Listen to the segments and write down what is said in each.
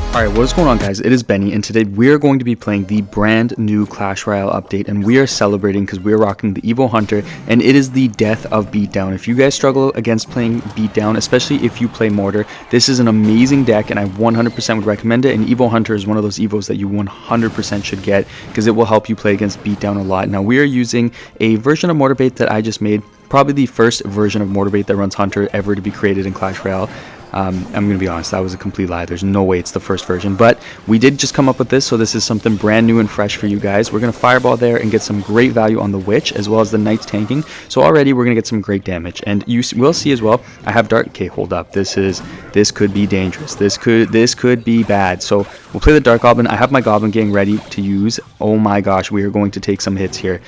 Alright, what is going on, guys? It is Benny, and today we are going to be playing the brand new Clash Royale update, and we are celebrating because we are rocking the Evo Hunter, and it is the death of Beatdown. If you guys struggle against playing Beatdown, especially if you play Mortar, this is an amazing deck, and I 100% would recommend it, and Evo Hunter is one of those Evos that you 100% should get, because it will help you play against Beatdown a lot. Now, we are using a version of Mortar bait that I just made, probably the first version of Mortar bait that runs Hunter ever to be created in Clash Royale. I'm going to be honest, that was a complete lie. There's no way it's the first version, but we did just come up with this, so this is something brand new and fresh for you guys. We're going to fireball there and get some great value on the witch, as well as the knight's tanking, so already we're going to get some great damage. And you will see as well, I have dark. Okay, hold up, this could be dangerous. This could be bad. So we'll play the dark goblin. I have my goblin gang ready to use. Oh my gosh, we are going to take some hits here.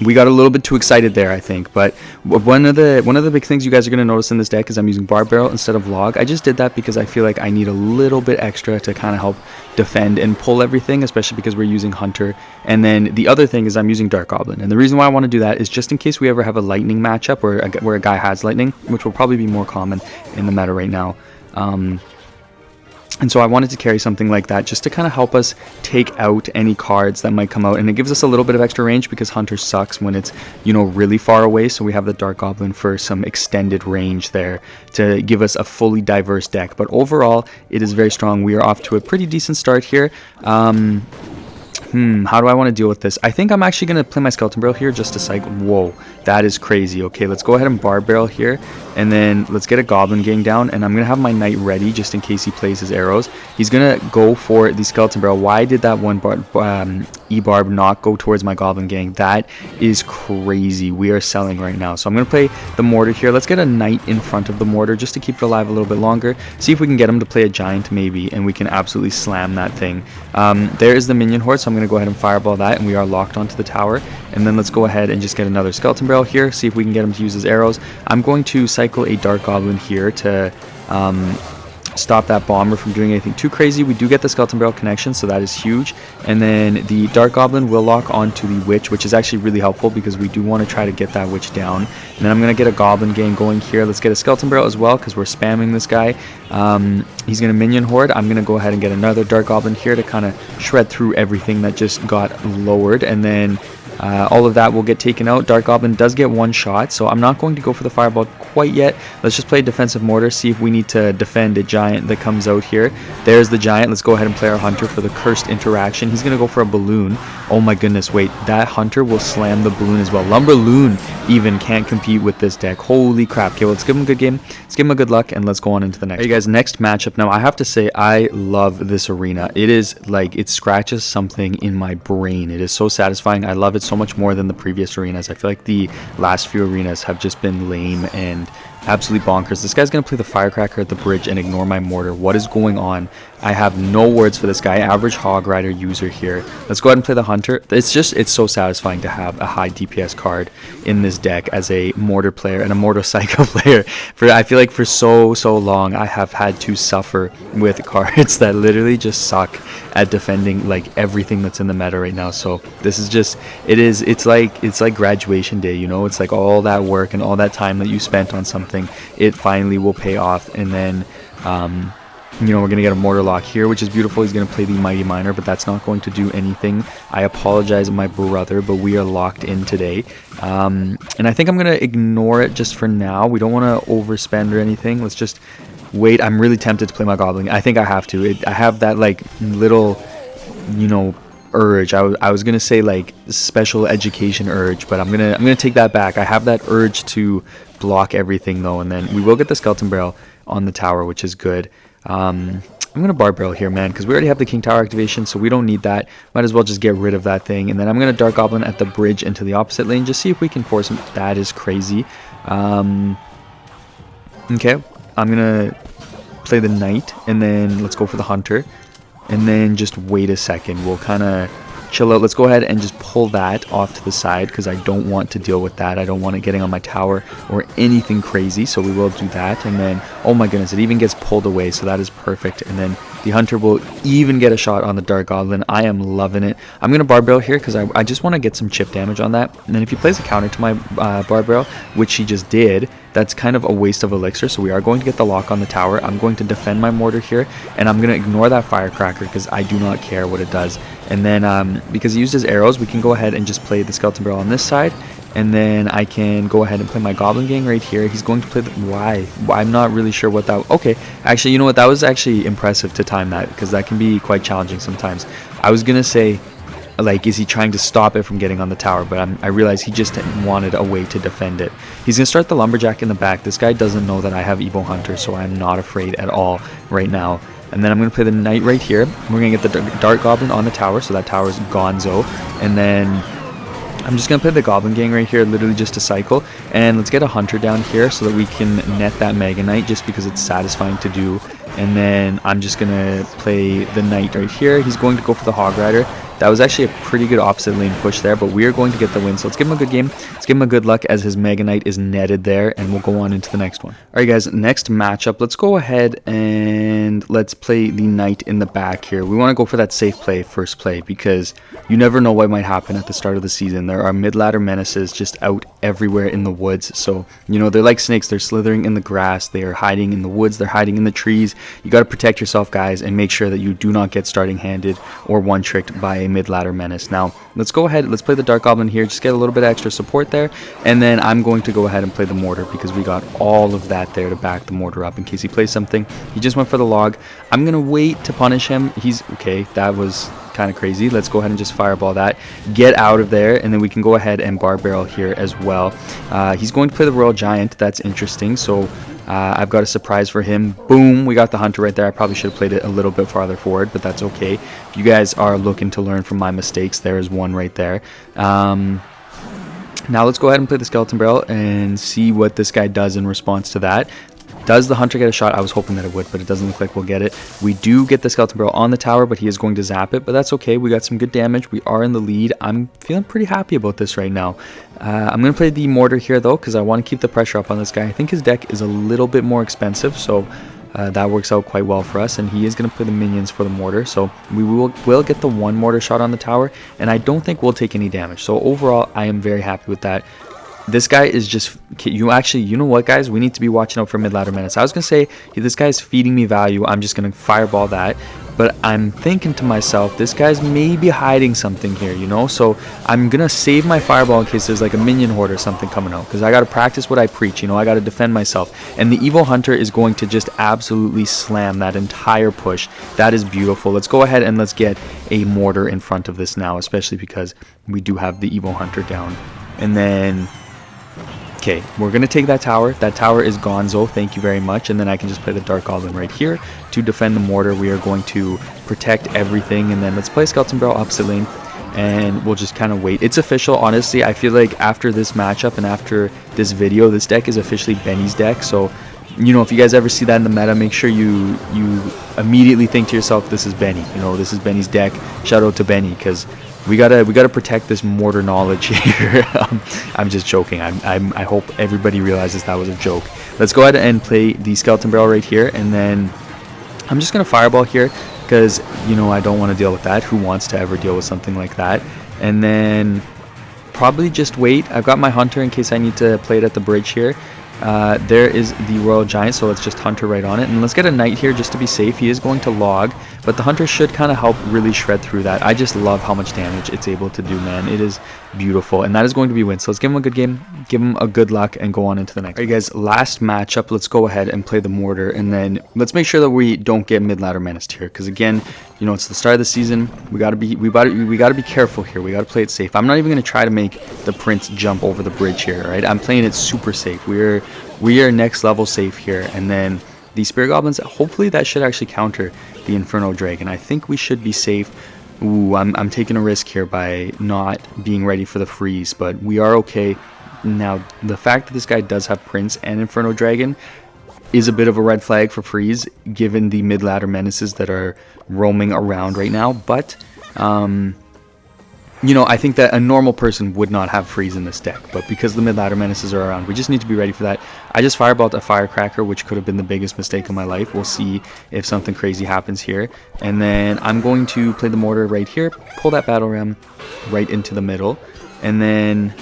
We got a little bit too excited there, I think, but one of the big things you guys are going to notice in this deck is I'm using Barb barrel instead of log. I just did that because I feel like I need a little bit extra to kind of help defend and pull everything, especially because we're using Hunter. And then the other thing is I'm using Dark Goblin, and the reason why I want to do that is just in case we ever have a lightning matchup where a guy has lightning, which will probably be more common in the meta right now. And so I wanted to carry something like that just to kind of help us take out any cards that might come out. And it gives us a little bit of extra range because Hunter sucks when it's, you know, really far away. So we have the Dark Goblin for some extended range there to give us a fully diverse deck. But overall, it is very strong. We are off to a pretty decent start here. How do I want to deal with this? I think I'm actually going to play my Skeleton Barrel here just to cycle. Whoa, that is crazy. Okay, let's go ahead and Barb Barrel here, and then let's get a Goblin gang down, and I'm going to have my Knight ready just in case he plays his arrows. He's going to go for the Skeleton Barrel. Why did that one E-Barb not go towards my Goblin gang? That is crazy. We are selling right now. So I'm going to play the Mortar here. Let's get a Knight in front of the Mortar just to keep it alive a little bit longer. See if we can get him to play a Giant maybe, and we can absolutely slam that thing. There is the Minion Horde, so I'm going to go ahead and fireball that, and we are locked onto the tower. And then let's go ahead and just get another Skeleton Barrel here, see if we can get him to use his arrows. I'm going to cycle a Dark Goblin here to stop that bomber from doing anything too crazy. We do get the Skeleton Barrel connection, so that is huge. And then the Dark Goblin will lock onto the Witch, which is actually really helpful because we do want to try to get that Witch down. And then I'm going to get a Goblin gang going here. Let's get a Skeleton Barrel as well because we're spamming this guy. He's going to Minion Horde. I'm going to go ahead and get another Dark Goblin here to kind of shred through everything that just got lowered. And then all of that will get taken out. Dark Goblin does get one shot, so I'm not going to go for the fireball quite yet. Let's just play defensive Mortar, see if we need to defend a Giant that comes out here. There's the Giant. Let's go ahead and play our Hunter for the cursed interaction. He's going to go for a balloon. Oh my goodness, wait, that Hunter will slam the balloon as well. Lumberloon even can't compete with this deck. Holy crap. Okay, well, let's give him a good game. Let's give him a good luck, and let's go on into the next. Hey guys, next matchup. Now, I have to say, I love this arena. It is like, it scratches something in my brain. It is so satisfying. I love it so much more than the previous arenas. I feel like the last few arenas have just been lame and absolutely bonkers. This guy's going to play the Firecracker at the bridge and ignore my Mortar. What is going on? I have no words for this guy. Average Hog Rider user here. Let's go ahead and play the Hunter. It's so satisfying to have a high DPS card in this deck as a Mortar player and a Mortar Cycle player. I feel like for so long I have had to suffer with cards that literally just suck at defending like everything that's in the meta right now. So this is just, it's like graduation day, you know? It's like all that work and all that time that you spent on something, it finally will pay off. And then you know, we're going to get a Mortar lock here, which is beautiful. He's going to play the Mighty Miner, but that's not going to do anything. I apologize, my brother, but we are locked in today. And I think I'm going to ignore it just for now. We don't want to overspend or anything. Let's just wait. I'm really tempted to play my Goblin. I think I have to. I have that, like, little, you know, urge. I was going to say, like, special education urge, but I'm going to take that back. I have that urge to block everything, though, and then we will get the Skeleton Barrel on the tower, which is good. I'm going to Barb Barrel here, man, because we already have the King Tower activation, so we don't need that. Might as well just get rid of that thing. And then I'm going to Dark Goblin at the bridge into the opposite lane, just see if we can force him. That is crazy. Okay, I'm going to play the Knight, and then let's go for the Hunter. And then just wait a second. We'll kind of chill out. Let's go ahead and just pull that off to the side because I don't want to deal with that. I don't want it getting on my tower or anything crazy, so we will do that. And then, oh my goodness, it even gets pulled away, so that is perfect. And then The hunter will even get a shot on the Dark Goblin. I am loving it. I'm going to Barb Barrel here because I just want to get some chip damage on that. And then if he plays a counter to my Barb Barrel, which he just did, that's kind of a waste of elixir. So we are going to get the lock on the tower. I'm going to defend my mortar here, and I'm going to ignore that firecracker because I do not care what it does. And then because he used his arrows, we can go ahead and just play the skeleton barrel on this side. And then I can go ahead and play my Goblin Gang right here. He's going to play the... Why? I'm not really sure what that... Okay, actually, you know what? That was actually impressive to time that, because that can be quite challenging sometimes. I was going to say, like, is he trying to stop it from getting on the tower? But I realized he just wanted a way to defend it. He's going to start the Lumberjack in the back. This guy doesn't know that I have Evo Hunter, so I'm not afraid at all right now. And then I'm going to play the Knight right here. We're going to get the Dark Goblin on the tower, so that tower is gonzo. And then... I'm just going to play the Goblin Gang right here, literally just to cycle. And let's get a Hunter down here so that we can net that Mega Knight just because it's satisfying to do. And then I'm just going to play the Knight right here. He's going to go for the Hog Rider. That was actually a pretty good opposite lane push there, but we are going to get the win. So let's give him a good game. Let's give him a good luck as his Mega Knight is netted there, and we'll go on into the next one. All right, guys, next matchup. Let's go ahead and let's play the Knight in the back here. We want to go for that safe play, first play, because you never know what might happen at the start of the season. There are mid-ladder menaces just out everywhere in the woods. So, you know, they're like snakes. They're slithering in the grass. They are hiding in the woods. They're hiding in the trees. You got to protect yourself, guys, and make sure that you do not get starting handed or one-tricked by a mid-ladder menace. Now, let's go ahead. Let's play the Dark Goblin here. Just get a little bit of extra support there. And then I'm going to go ahead and play the Mortar because we got all of that there to back the Mortar up in case he plays something. He just went for the log. I'm going to wait to punish him. He's okay. That was kind of crazy. Let's go ahead and just fireball that, get out of there, and then we can go ahead and Barb Barrel here as well. He's going to play the Royale Giant. That's interesting. So I've got a surprise for him. Boom, we got the Hunter right there. I probably should have played it a little bit farther forward, but that's okay. If you guys are looking to learn from my mistakes, there is one right there. Now let's go ahead and play the Skeleton Barrel and see what this guy does in response to that. Does the Hunter get a shot? I was hoping that it would, but it doesn't look like we'll get it. We do get the Skeleton Barrel on the tower, but he is going to zap it, but that's okay. We got some good damage. We are in the lead. I'm feeling pretty happy about this right now. I'm going to play the Mortar here, though, because I want to keep the pressure up on this guy. I think his deck is a little bit more expensive, so that works out quite well for us, and he is going to play the minions for the Mortar, so we will get the one Mortar shot on the tower, and I don't think we'll take any damage. So overall, I am very happy with that. This guy is just, you know what, guys? We need to be watching out for mid-ladder menace. I was going to say, this guy's feeding me value. I'm just going to fireball that. But I'm thinking to myself, this guy's maybe hiding something here, you know? So I'm going to save my fireball in case there's like a minion horde or something coming out. Because I got to practice what I preach, you know? I got to defend myself. And the Evo Hunter is going to just absolutely slam that entire push. That is beautiful. Let's go ahead and let's get a Mortar in front of this now, especially because we do have the Evo Hunter down. And then... okay, we're going to take that tower. That tower is gonzo. Thank you very much. And then I can just play the Dark Goblin right here to defend the Mortar. We are going to protect everything. And then let's play Skeleton Barrel opposite lane. And we'll just kind of wait. It's official, honestly. I feel like after this matchup and after this video, this deck is officially Benny's deck. So, you know, if you guys ever see that in the meta, make sure you immediately think to yourself, this is Benny. You know, this is Benny's deck. Shout out to Benny, because... we gotta protect this Mortar knowledge here. I'm just joking. I hope everybody realizes that was a joke. Let's go ahead and play the Skeleton Barrel right here, and then I'm just gonna fireball here because, you know, I don't want to deal with that. Who wants to ever deal with something like that? And then probably just wait. I've got my Hunter in case I need to play it at the bridge here. There is the Royale Giant, so let's just Hunter right on it, and let's get a Knight here just to be safe. He is going to log, but the Hunter should kind of help really shred through that. I just love how much damage it's able to do, man. It is beautiful, and that is going to be a win. So let's give him a good game, give him a good luck, and go on into the next. Alright guys, last matchup. Let's go ahead and play the Mortar, and then let's make sure that we don't get mid-ladder menaced here, because again, you know, it's the start of the season. We gotta be careful here. We gotta play it safe. I'm not even gonna try to make the Prince jump over the bridge here, right? I'm playing it super safe. We are next level safe here, and then the Spirit Goblins, hopefully that should actually counter the Inferno Dragon. I think we should be safe. Ooh, I'm taking a risk here by not being ready for the freeze, but we are okay. Now, the fact that this guy does have Prince and Inferno Dragon is a bit of a red flag for freeze, given the mid-ladder menaces that are roaming around right now, but... you know, I think that a normal person would not have freeze in this deck, but because the mid-ladder menaces are around, we just need to be ready for that. I just fireballed a firecracker, which could have been the biggest mistake of my life. We'll see if something crazy happens here. And then I'm going to play the mortar right here, pull that battle ram right into the middle, and then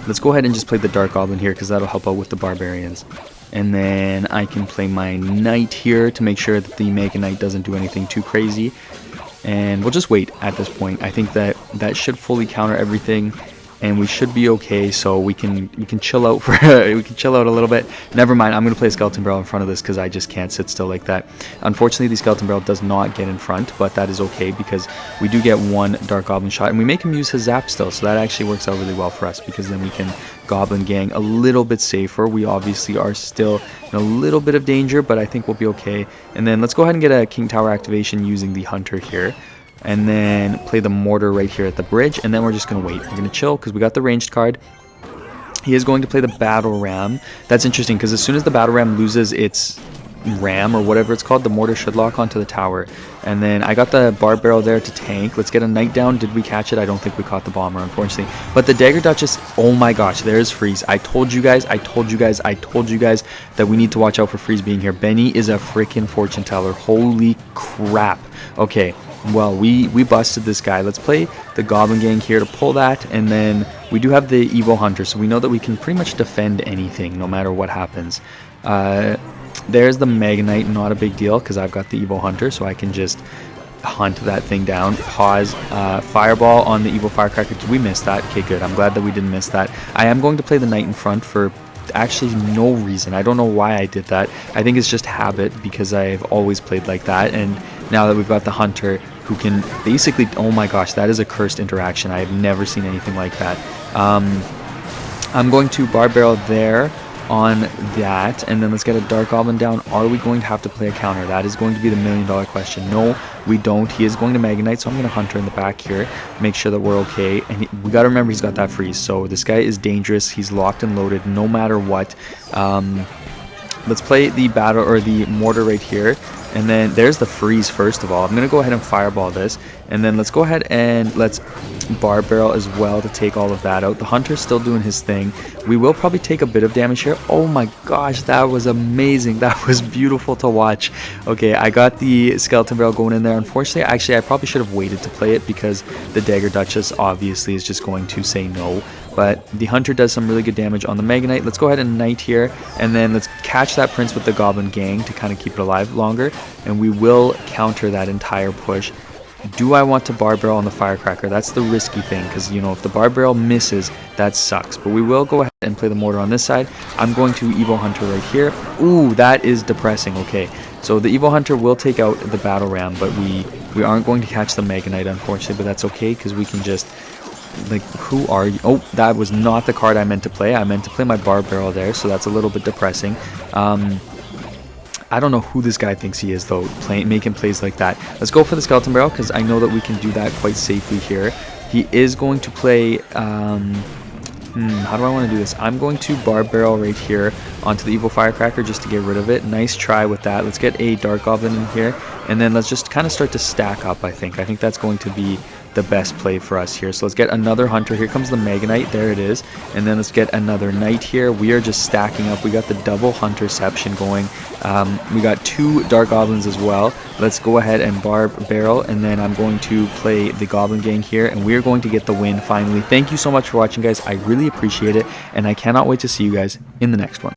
let's go ahead and just play the dark goblin here because that'll help out with the barbarians. And then I can play my knight here to make sure that the mega knight doesn't do anything too crazy. And we'll just wait at this point. I think that that should fully counter everything, and we should be okay. So we can chill out for we can chill out a little bit. Never mind. I'm gonna play a skeleton barrel in front of this because I just can't sit still like that. Unfortunately, the skeleton barrel does not get in front, but that is okay because we do get one dark goblin shot, and we make him use his zap still. So that actually works out really well for us because then we can goblin gang a little bit safer. We obviously are still in a little bit of danger, but I think we'll be okay. And then let's go ahead and get a king tower activation using the hunter here, and then play the mortar right here at the bridge, and then we're just gonna wait. We're gonna chill because we got the ranged card. He is going to play the battle ram. That's interesting because as soon as the battle ram loses its ram or whatever it's called, the mortar should lock onto the tower. And then I got the barb barrel there to tank. Let's get a knight down. Did we catch it? I don't think we caught the bomber, unfortunately. But the dagger duchess, oh my gosh, there's freeze. I told you guys that we need to watch out for freeze being here. Benny is a freaking fortune teller. Holy crap. Okay, well, we busted this guy. Let's play the goblin gang here to pull that, and then we do have the evil hunter, so we know that we can pretty much defend anything no matter what happens. There's the mega knight, not a big deal because I've got the evil hunter, so I can just hunt that thing down. Pause. Fireball on the evil firecracker. Did we miss that? Okay, good. I'm glad that we didn't miss that. I am going to play the knight in front for actually no reason. I don't know why I did that. I think it's just habit because I've always played like that, and now that we've got the hunter who can basically, oh my gosh, that is a cursed interaction. I have never seen anything like that. I'm going to barb barrel there on that, and then let's get a dark goblin down. Are we going to have to play a counter? That is going to be the $1,000,000 question. No, we don't. He is going to mega knight, so I'm going to hunter in the back here, make sure that we're okay. And we got to remember he's got that freeze, so this guy is dangerous. He's locked and loaded no matter what. Let's play the battle or the mortar right here, and then there's the freeze. First of all, I'm going to go ahead and fireball this, and then let's go ahead and let's barb barrel as well to take all of that out. The hunter's still doing his thing. We will probably take a bit of damage here. Oh my gosh, that was amazing. That was beautiful to watch. Okay, I got the skeleton barrel going in there. Unfortunately, actually, I probably should have waited to play it because the dagger duchess obviously is just going to say no. But the hunter does some really good damage on the mega knight. Let's go ahead and knight here, and then let's catch that prince with the goblin gang to kind of keep it alive longer, and we will counter that entire push. Do I want to barb barrel on the firecracker? That's the risky thing because, you know, if the barb barrel misses, that sucks. But we will go ahead and play the mortar on this side. I'm going to evil hunter right here. Ooh, that is depressing. Okay, so the evil hunter will take out the battle ram, but we aren't going to catch the mega knight, unfortunately. But that's okay because we can just, like, who are you? Oh, that was not the card I meant to play. I meant to play my barb barrel there, so that's a little bit depressing. I don't know who this guy thinks he is, though, making plays like that. Let's go for the skeleton barrel because I know that we can do that quite safely here. He is going to play, how do I want to do this? I'm going to barb barrel right here onto the evil firecracker just to get rid of it. Nice try with that. Let's get a dark goblin in here, and then let's just kind of start to stack up, I think. I think that's going to be the best play for us here. So let's get another hunter. Here comes the mega knight. There it is. And then let's get another knight here. We are just stacking up. We got the double hunterception going. We got 2 dark goblins as well. Let's go ahead and barb barrel, and then I'm going to play the goblin gang here, and we're going to get the win finally. Thank you so much for watching, guys. I really appreciate it, and I cannot wait to see you guys in the next one.